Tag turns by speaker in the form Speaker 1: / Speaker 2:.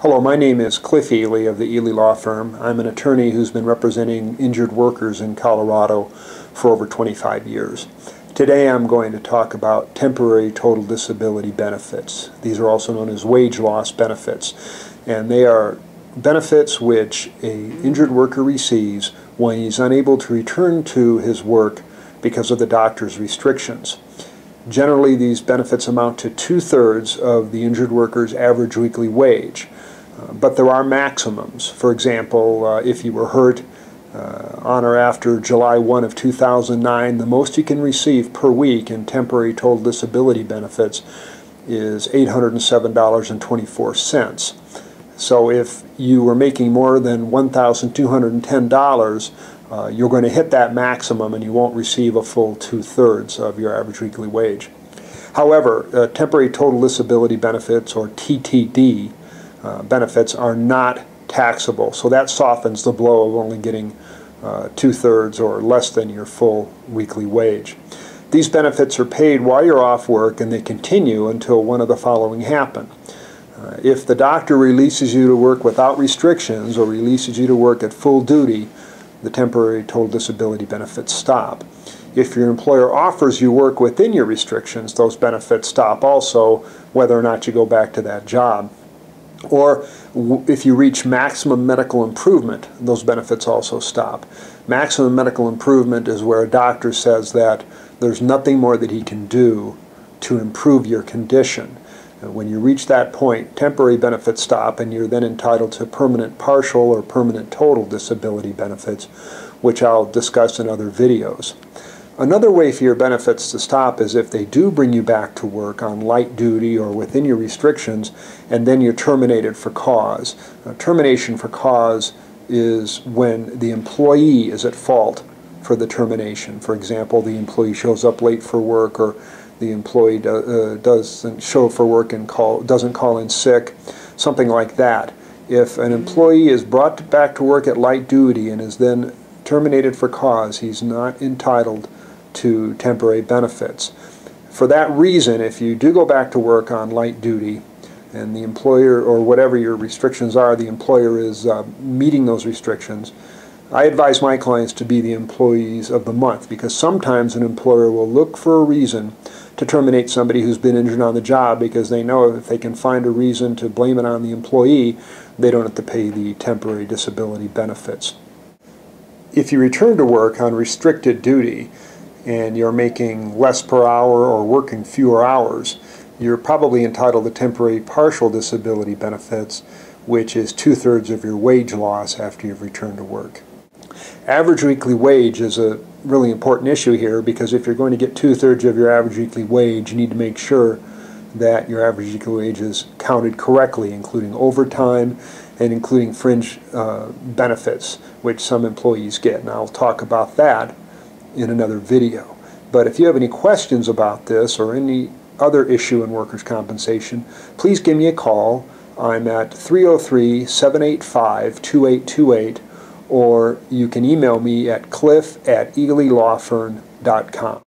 Speaker 1: Hello, my name is Cliff Ely of the Ely Law Firm. I'm an attorney who's been representing injured workers in Colorado for over 25 years. Today I'm going to talk about temporary total disability benefits. These are also known as wage loss benefits, and they are benefits which an injured worker receives when he's unable to return to his work because of the doctor's restrictions. Generally, these benefits amount to 2/3 of the injured worker's average weekly wage. But there are maximums. For example, if you were hurt on or after July 1 of 2009, the most you can receive per week in temporary total disability benefits is $807.24. So if you were making more than $1,210, you're going to hit that maximum and you won't receive a full 2/3 of your average weekly wage. However, temporary total disability benefits, or TTD, benefits are not taxable, so that softens the blow of only getting 2/3 or less than your full weekly wage. These benefits are paid while you're off work, and they continue until one of the following happen. If the doctor releases you to work without restrictions or releases you to work at full duty, the temporary total disability benefits stop. If your employer offers you work within your restrictions, those benefits stop also, whether or not you go back to that job. Or if you reach maximum medical improvement, those benefits also stop. Maximum medical improvement is where a doctor says that there's nothing more that he can do to improve your condition. And when you reach that point, temporary benefits stop, and you're then entitled to permanent partial or permanent total disability benefits, which I'll discuss in other videos. Another way for your benefits to stop is if they do bring you back to work on light duty or within your restrictions, and then you're terminated for cause. Termination for cause is when the employee is at fault for the termination. For example, the employee shows up late for work, or the employee doesn't show for work and doesn't call in sick, something like that. If an employee is brought back to work at light duty and is then terminated for cause, he's not entitled to temporary benefits. For that reason, if you do go back to work on light duty and the employer, or whatever your restrictions are, the employer is meeting those restrictions, I advise my clients to be the employees of the month, because sometimes an employer will look for a reason to terminate somebody who's been injured on the job, because they know if they can find a reason to blame it on the employee, they don't have to pay the temporary disability benefits. If you return to work on restricted duty and you're making less per hour or working fewer hours, you're probably entitled to temporary partial disability benefits, which is 2/3 of your wage loss after you've returned to work. Average weekly wage is a really important issue here, because if you're going to get 2/3 of your average weekly wage, you need to make sure that your average weekly wage is counted correctly, including overtime and including fringe benefits, which some employees get. And I'll talk about that in another video. But if you have any questions about this or any other issue in workers' compensation, please give me a call. I'm at 303-785-2828, or you can email me at cliff@elylawfirm.com.